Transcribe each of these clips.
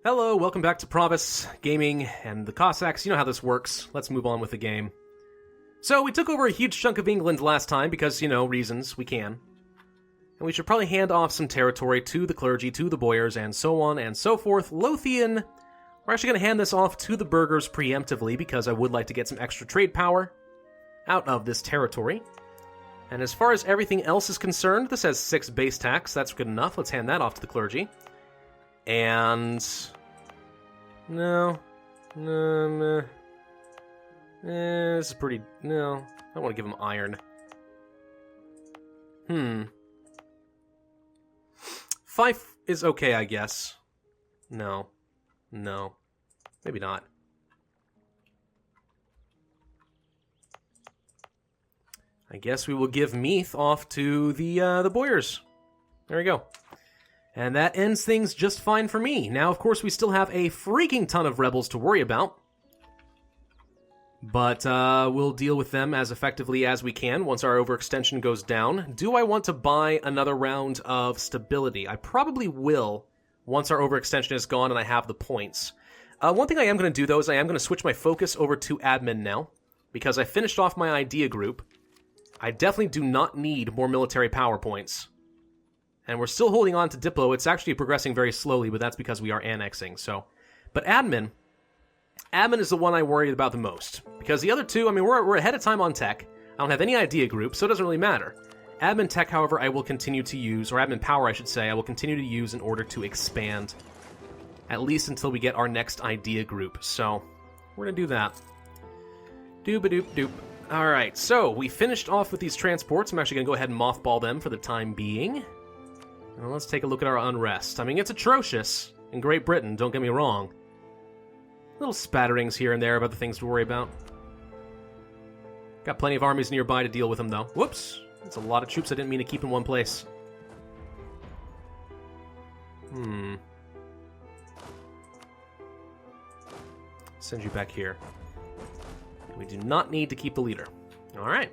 Hello, welcome back to Pravus, Gaming, and the Cossacks. You know how this works. Let's move on with the game. So, we took over a huge chunk of England last time because, reasons, we can. And we should probably hand off some territory to the clergy, to the boyars, and so on and so forth. Lothian, we're actually going to hand this off to the burghers preemptively because I would like to get some extra trade power out of this territory. And as far as everything else is concerned, this has 6 base tax. That's good enough. Let's hand that off to the clergy. And no, this is pretty. No, I don't want to give him iron. 5 is okay, I guess. No, maybe not. I guess we will give Meath off to the boyars. There we go. And that ends things just fine for me. Now, of course, we still have a freaking ton of rebels to worry about. But we'll deal with them as effectively as we can once our overextension goes down. Do I want to buy another round of stability? I probably will once our overextension is gone and I have the points. One thing I am going to do, though, is I am going to switch my focus over to admin now. Because I finished off my idea group. I definitely do not need more military power points. And we're still holding on to Diplo. It's actually progressing very slowly, but that's because we are annexing, so. But admin is the one I worry about the most. Because the other two, we're ahead of time on tech. I don't have any idea group, so it doesn't really matter. Admin tech, however, I will continue to use, or admin power, I should say, I will continue to use in order to expand. At least until we get our next idea group. So, we're gonna do that. Doop-a-doop-doop. Alright, so we finished off with these transports. I'm actually gonna go ahead and mothball them for the time being. Well, let's take a look at our unrest. It's atrocious in Great Britain, don't get me wrong. Little spatterings here and there about the things to worry about. Got plenty of armies nearby to deal with them, though. Whoops! That's a lot of troops I didn't mean to keep in one place. Send you back here. We do not need to keep the leader. Alright.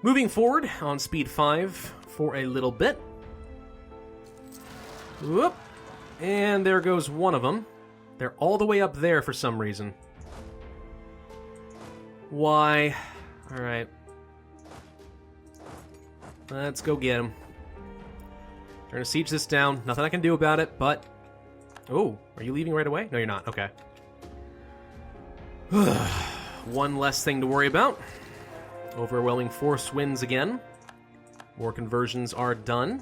Moving forward on speed 5 for a little bit. Whoop! And there goes one of them. They're all the way up there for some reason. Why? Alright. Let's go get them. We're gonna siege this down. Nothing I can do about it, but... Oh, are you leaving right away? No, you're not. Okay. One less thing to worry about. Overwhelming force wins again. More conversions are done.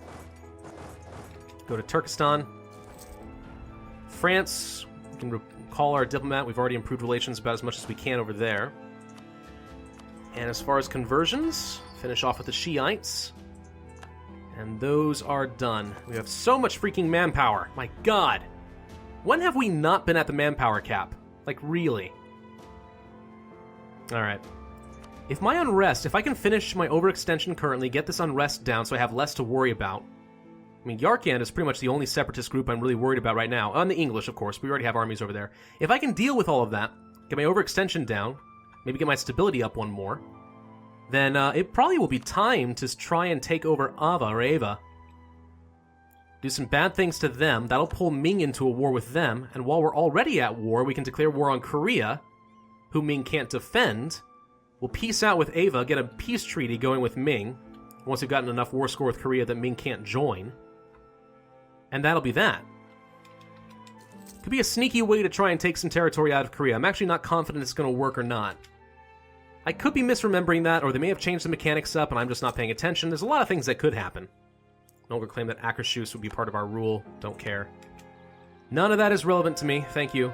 Go to Turkestan. France, we can recall our diplomat. We've already improved relations about as much as we can over there. And as far as conversions, finish off with the Shiites. And those are done. We have so much freaking manpower. My god. When have we not been at the manpower cap? Like, really? Alright. If I can finish my overextension currently, get this unrest down so I have less to worry about. Yarkand is pretty much the only separatist group I'm really worried about right now. On the English, of course. We already have armies over there. If I can deal with all of that, get my overextension down, maybe get my stability up one more, then it probably will be time to try and take over Ava. Do some bad things to them. That'll pull Ming into a war with them. And while we're already at war, we can declare war on Korea, who Ming can't defend. We'll peace out with Ava, get a peace treaty going with Ming, once we've gotten enough war score with Korea that Ming can't join. And that'll be that. Could be a sneaky way to try and take some territory out of Korea. I'm actually not confident it's going to work or not. I could be misremembering that, or they may have changed the mechanics up and I'm just not paying attention. There's a lot of things that could happen. No longer claim that Akershus would be part of our rule. Don't care. None of that is relevant to me. Thank you.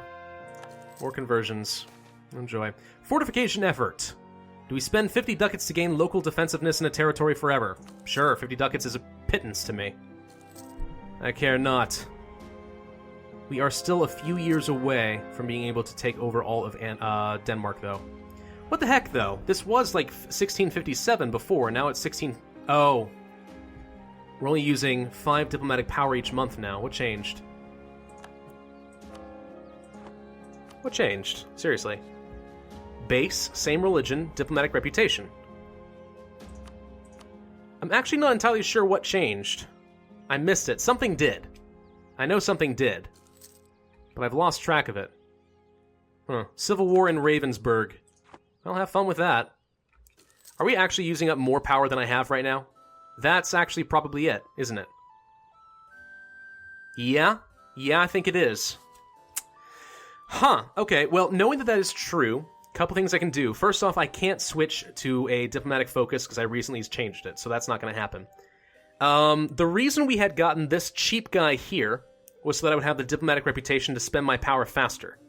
More conversions. Enjoy. Fortification effort. Do we spend 50 ducats to gain local defensiveness in a territory forever? Sure, 50 ducats is a pittance to me. I care not. We are still a few years away from being able to take over all of Denmark, though. What the heck, though? This was like 1657 before, now it's 16... Oh. We're only using 5 diplomatic power each month now. What changed? What changed? Seriously. Base, same religion, diplomatic reputation. I'm actually not entirely sure what changed. I missed it. Something did. I know something did. but I've lost track of it. Huh. Civil War in Ravensburg. I'll have fun with that. Are we actually using up more power than I have right now? That's actually probably it, isn't it? Yeah? Yeah, I think it is. Huh, okay, well, knowing that that is true, a couple things I can do. First off, I can't switch to a diplomatic focus because I recently changed it, so that's not going to happen. The reason we had gotten this cheap guy here was so that I would have the diplomatic reputation to spend my power faster.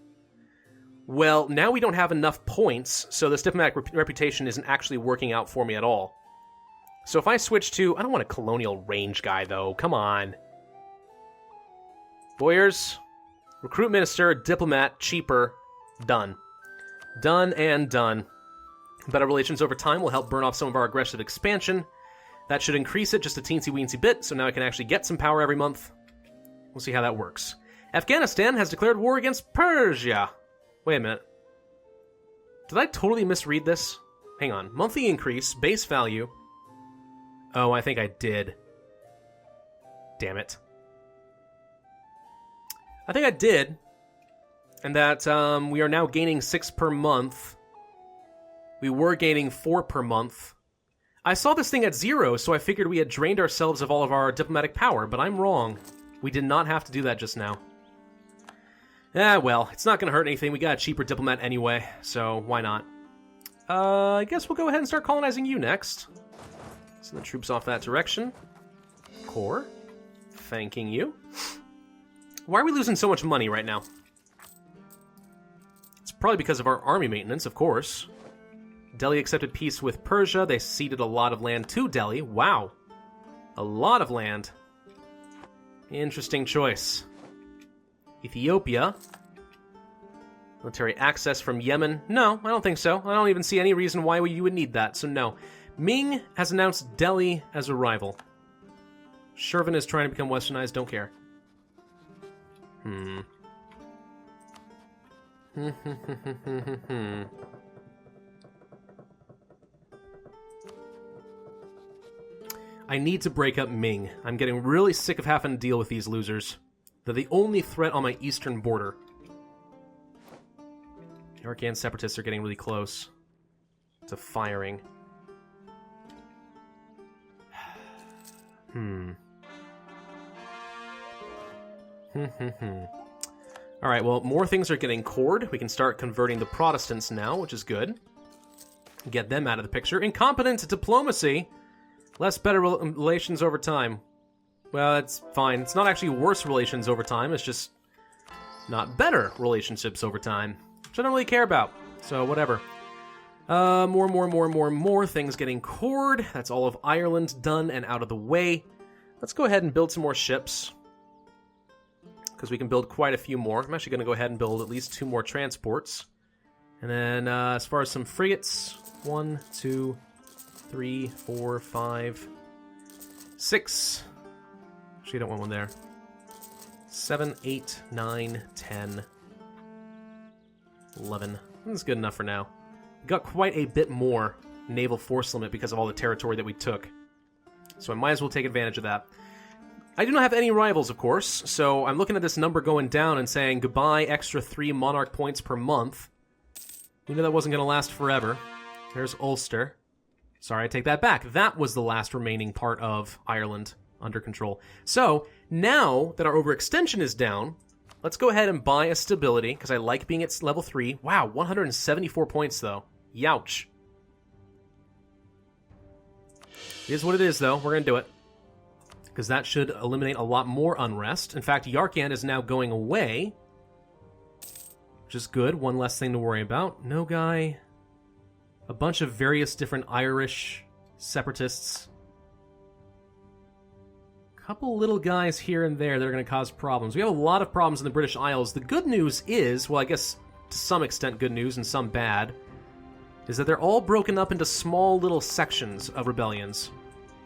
Well, now we don't have enough points, so this diplomatic reputation isn't actually working out for me at all. So if I switch to... I don't want a colonial range guy, though. Come on. Boyers, recruit minister, diplomat, cheaper, done. Done and done. Better relations over time will help burn off some of our aggressive expansion. That should increase it just a teensy-weensy bit, so now I can actually get some power every month. We'll see how that works. Afghanistan has declared war against Persia. Wait a minute. Did I totally misread this? Hang on. Monthly increase, base value. Oh, I think I did. Damn it. I think I did. And that we are now gaining 6 per month. We were gaining 4 per month. I saw this thing at 0, so I figured we had drained ourselves of all of our diplomatic power, but I'm wrong. We did not have to do that just now. Ah, well, it's not going to hurt anything. We got a cheaper diplomat anyway, so why not? I guess we'll go ahead and start colonizing you next. Send the troops off that direction. Corps, thanking you. Why are we losing so much money right now? It's probably because of our army maintenance, of course. Delhi accepted peace with Persia. They ceded a lot of land to Delhi. Wow. A lot of land. Interesting choice. Ethiopia. Military access from Yemen. No, I don't think so. I don't even see any reason why you would need that, so no. Ming has announced Delhi as a rival. Shervin is trying to become westernized, don't care. I need to break up Ming. I'm getting really sick of having to deal with these losers. They're the only threat on my eastern border. The Arcan separatists are getting really close to firing. Alright, well, more things are getting cored. We can start converting the Protestants now, which is good. Get them out of the picture. Incompetent diplomacy. Less better relations over time. Well, it's fine. It's not actually worse relations over time. It's just not better relationships over time, which I don't really care about. So, whatever. More things getting cored. That's all of Ireland done and out of the way. Let's go ahead and build some more ships, because we can build quite a few more. I'm actually going to go ahead and build at least 2 more transports. And then, as far as some frigates, 1, 2, 3, 4, 5, 6. Actually, I don't want one there. 7, 8, 9, 10, 11. That's good enough for now. We got quite a bit more naval force limit because of all the territory that we took. So I might as well take advantage of that. I do not have any rivals, of course, so I'm looking at this number going down and saying goodbye extra 3 monarch points per month. We knew that wasn't going to last forever. There's Ulster. Sorry, I take that back. That was the last remaining part of Ireland under control. So, now that our overextension is down, let's go ahead and buy a stability, because I like being at level 3. Wow, 174 points, though. Youch. It is what it is, though. We're going to do it. Because that should eliminate a lot more unrest. In fact, Yarkand is now going away, which is good. One less thing to worry about. No guy. A bunch of various different Irish separatists. Couple little guys here and there that are going to cause problems. We have a lot of problems in the British Isles. The good news is, well, I guess to some extent good news and some bad, is that they're all broken up into small little sections of rebellions.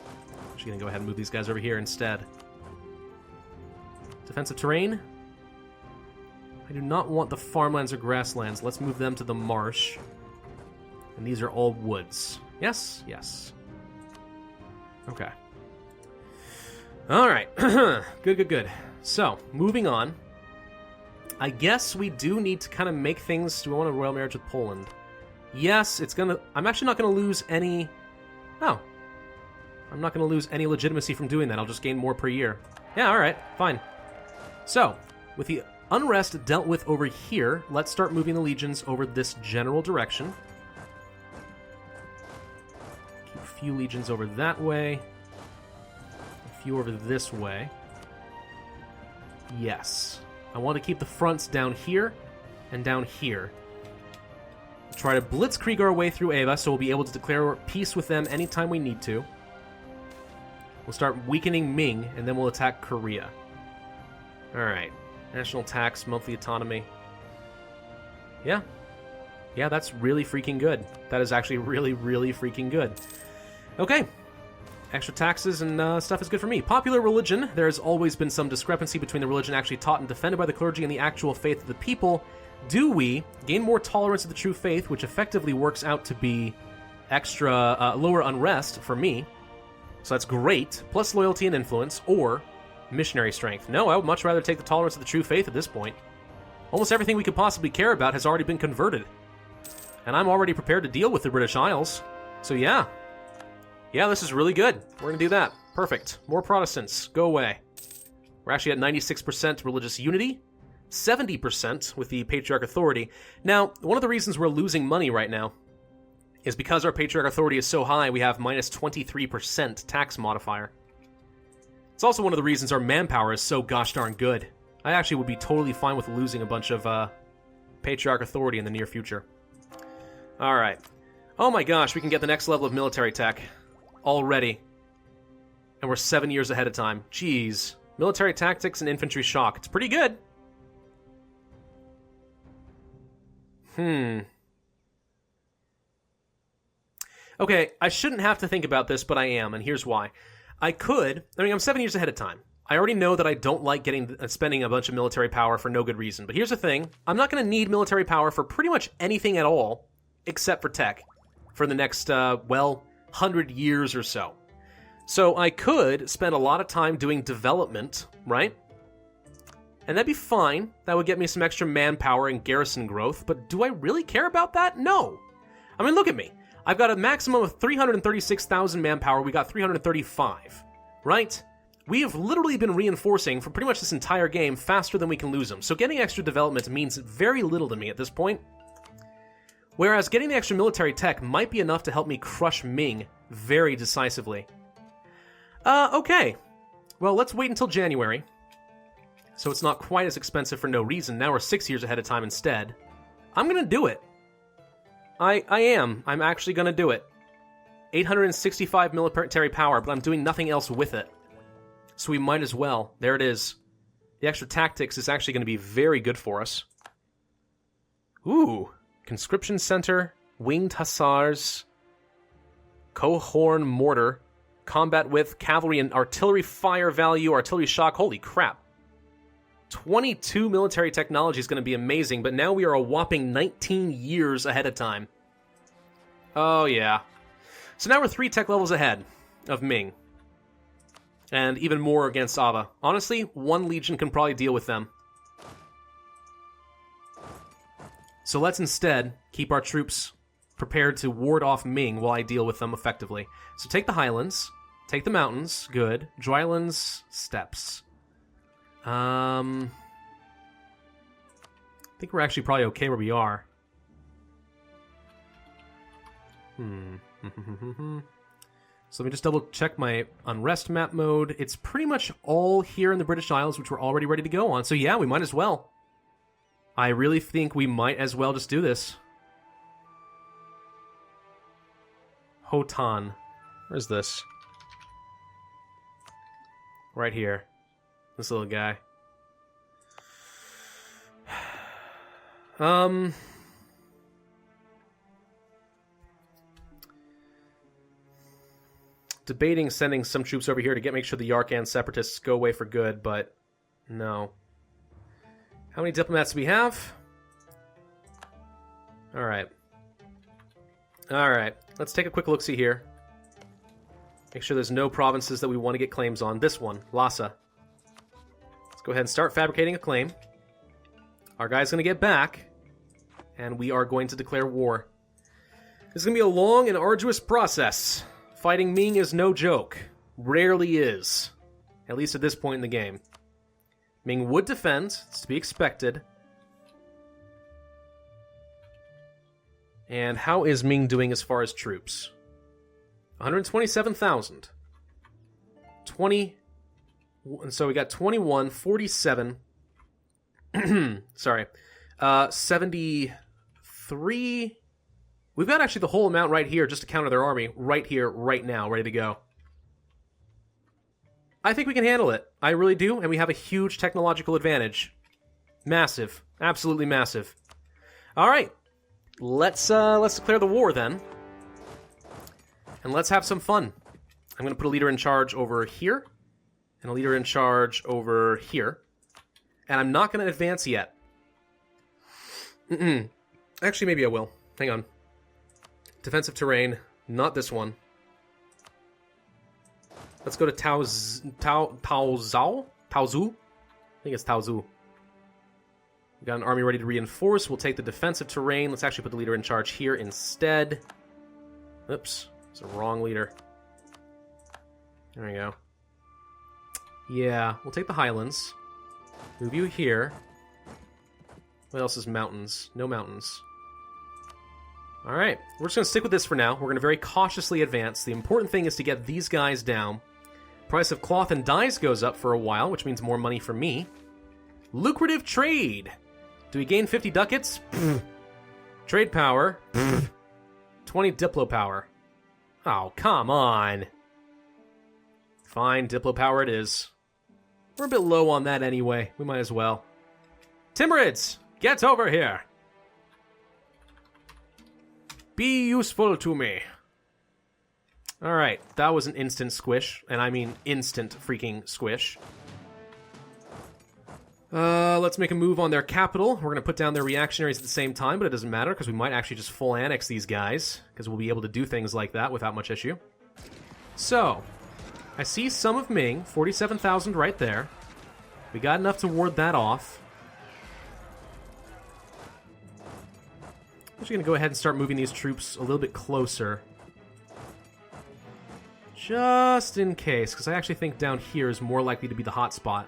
I'm actually going to go ahead and move these guys over here instead. Defensive terrain. I do not want the farmlands or grasslands. Let's move them to the marsh. And these are all woods. Yes? Yes. Okay. Alright. Good. So, moving on. I guess we do need to kind of make things... Do we want a royal marriage with Poland? Yes, it's gonna... I'm actually not gonna lose any... Oh. I'm not gonna lose any legitimacy from doing that. I'll just gain more per year. Yeah, alright. Fine. So, with the unrest dealt with over here, let's start moving the legions over this general direction. Keep a few legions over that way. A few over this way. Yes. I want to keep the fronts down here and down here. Try to blitzkrieg our way through Ava, so we'll be able to declare peace with them anytime we need to. We'll start weakening Ming, and then we'll attack Korea. Alright. National tax, monthly autonomy. Yeah. Yeah, that's really freaking good. That is actually really, really freaking good. Okay. Extra taxes and stuff is good for me. Popular religion. There has always been some discrepancy between the religion actually taught and defended by the clergy and the actual faith of the people. Do we gain more tolerance of the true faith, which effectively works out to be extra lower unrest for me? So that's great. Plus loyalty and influence, or missionary strength. No, I would much rather take the tolerance of the true faith at this point. Almost everything we could possibly care about has already been converted. And I'm already prepared to deal with the British Isles. So yeah. Yeah, this is really good. We're going to do that. Perfect. More Protestants. Go away. We're actually at 96% religious unity. 70% with the Patriarch Authority. Now, one of the reasons we're losing money right now is because our Patriarch Authority is so high, we have minus 23% tax modifier. It's also one of the reasons our manpower is so gosh darn good. I actually would be totally fine with losing a bunch of Patriarch Authority in the near future. Alright. Oh my gosh, we can get the next level of military tech. Already. And we're 7 years ahead of time. Jeez. Military tactics and infantry shock. It's pretty good. Okay, I shouldn't have to think about this, but I am, and here's why. I'm 7 years ahead of time. I already know that I don't like spending a bunch of military power for no good reason. But here's the thing. I'm not going to need military power for pretty much anything at all, except for tech, for the next, 100 years or so. So I could spend a lot of time doing development, right? And that'd be fine. That would get me some extra manpower and garrison growth, but do I really care about that? No. I mean, look at me. I've got a maximum of 336,000 manpower. We got 335, right? We have literally been reinforcing for pretty much this entire game faster than we can lose them. So getting extra development means very little to me at this point. Whereas getting the extra military tech might be enough to help me crush Ming very decisively. Okay. Well, let's wait until January. So it's not quite as expensive for no reason. Now we're 6 years ahead of time instead. I'm gonna do it. I am. I'm actually gonna do it. 865 military power, but I'm doing nothing else with it. So we might as well. There it is. The extra tactics is actually going to be very good for us. Ooh. Conscription Center, Winged Hussars, Cohorn Mortar, Combat with Cavalry and Artillery Fire Value, Artillery Shock. Holy crap. 22 military technology is going to be amazing, but now we are a whopping 19 years ahead of time. Oh, yeah. So now we're 3 tech levels ahead of Ming. And even more against Ava. Honestly, 1 legion can probably deal with them. So let's instead keep our troops prepared to ward off Ming while I deal with them effectively. So take the highlands, take the mountains, good. Drylands, steppes. I think we're actually probably okay where we are. So let me just double check my unrest map mode. It's pretty much all here in the British Isles, which we're already ready to go on. So yeah, we might as well. I really think we might as well just do this. Hotan. Where's this? Right here. This little guy. Debating sending some troops over here to make sure the Yarkan separatists go away for good, but no. How many diplomats do we have? Alright. Alright. Let's take a quick look-see here. Make sure there's no provinces that we want to get claims on. This one, Lhasa. Let's go ahead and start fabricating a claim. Our guy's going to get back, and we are going to declare war. This is going to be a long and arduous process. Fighting Ming is no joke. Rarely is. At least at this point in the game. Ming would defend. It's to be expected. And how is Ming doing as far as troops? 127,000. 20. So we got 21, 47. Sorry. 73. We've got actually the whole amount right here just to counter their army. Right here, right now, ready to go. I think we can handle it. I really do, and we have a huge technological advantage. Massive. Absolutely massive. All right. Let's declare the war then. And let's have some fun. I'm going to put a leader in charge over here. And a leader in charge over here. And I'm not going to advance yet. Actually, maybe I will. Hang on. Defensive terrain. Not this one. Let's go to Taozu? I think it's Taozu. We got an army ready to reinforce. We'll take the defensive terrain. Let's actually put the leader in charge here instead. Oops. It's a wrong leader. There we go. Yeah, we'll take the highlands. Move you here. What else is mountains? No mountains. Alright, we're just going to stick with this for now. We're going to very cautiously advance. The important thing is to get these guys down. Price of cloth and dyes goes up for a while, which means more money for me. Lucrative trade! Do we gain 50 ducats? Trade power? 20 diplo power. Oh, come on! Fine, diplo power it is. We're a bit low on that anyway. We might as well. Timurids! Get over here! Be useful to me. Alright, that was an instant squish. And I mean instant freaking squish. Let's make a move on their capital. We're going to put down their reactionaries at the same time, but it doesn't matter because we might actually just full annex these guys, because we'll be able to do things like that without much issue. So, I see some of Ming, 47,000 right there. We got enough to ward that off. I'm just going to go ahead and start moving these troops a little bit closer. Just in case, because I actually think down here is more likely to be the hot spot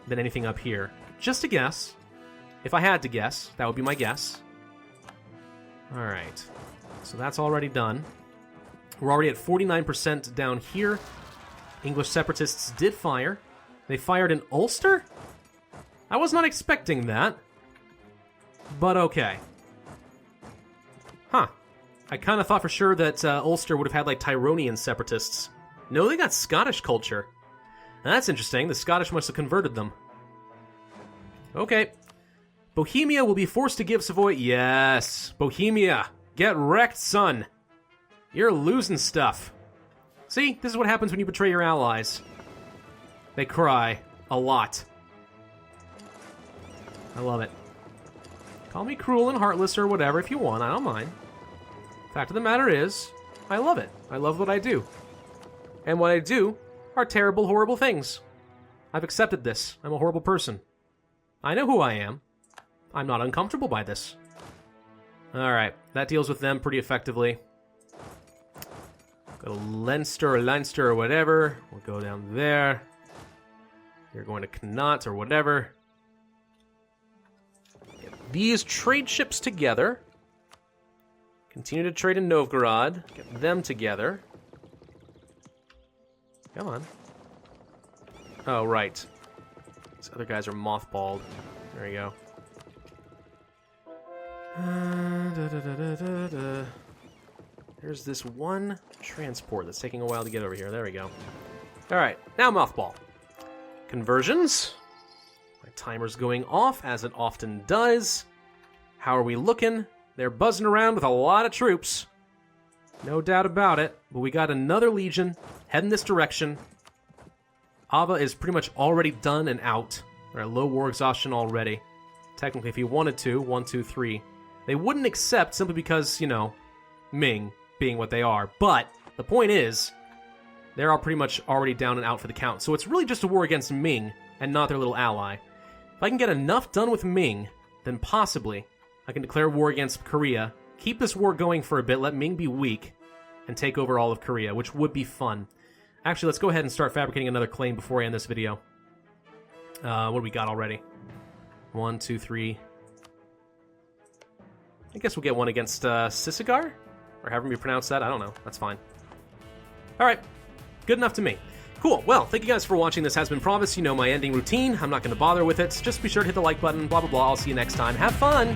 than anything up here. Just a guess. If I had to guess, that would be my guess. Alright. So that's already done. We're already at 49% down here. English separatists did fire. They fired in Ulster? I was not expecting that. But okay. Huh. I kind of thought for sure that Ulster would have had, like, Tyronian separatists. No, they got Scottish culture. That's interesting. The Scottish must have converted them. Okay. Bohemia will be forced to give Savoy... Yes. Bohemia. Get wrecked, son. You're losing stuff. See? This is what happens when you betray your allies. They cry. A lot. I love it. Call me cruel and heartless or whatever if you want. I don't mind. Fact of the matter is, I love it. I love what I do. And what I do are terrible, horrible things. I've accepted this. I'm a horrible person. I know who I am. I'm not uncomfortable by this. Alright, that deals with them pretty effectively. Go to Leinster or whatever. We'll go down there. You're going to Connaught or whatever. Get these trade ships together. Continue to trade in Novgorod. Get them together. Come on. Oh, right. These other guys are mothballed. There you go. There's this one transport that's taking a while to get over here. There we go. Alright, now mothball. Conversions. My timer's going off, as it often does. How are we looking? They're buzzing around with a lot of troops. No doubt about it. But we got another legion heading this direction. Ava is pretty much already done and out. They're at low war exhaustion already. Technically, if he wanted to, 1, 2, 3. They wouldn't accept simply because, you know, Ming being what they are. But the point is, they're all pretty much already down and out for the count. So it's really just a war against Ming and not their little ally. If I can get enough done with Ming, then possibly I can declare war against Korea, keep this war going for a bit, let Ming be weak, and take over all of Korea, which would be fun. Actually, let's go ahead and start fabricating another claim before I end this video. What do we got already? 1, 2, 3. I guess we'll get one against Sisigar? Or however you pronounce that, I don't know. That's fine. Alright, good enough to me. Cool, well, thank you guys for watching. This has been Pravus. You know my ending routine. I'm not going to bother with it. Just be sure to hit the like button, blah, blah, blah. I'll see you next time. Have fun!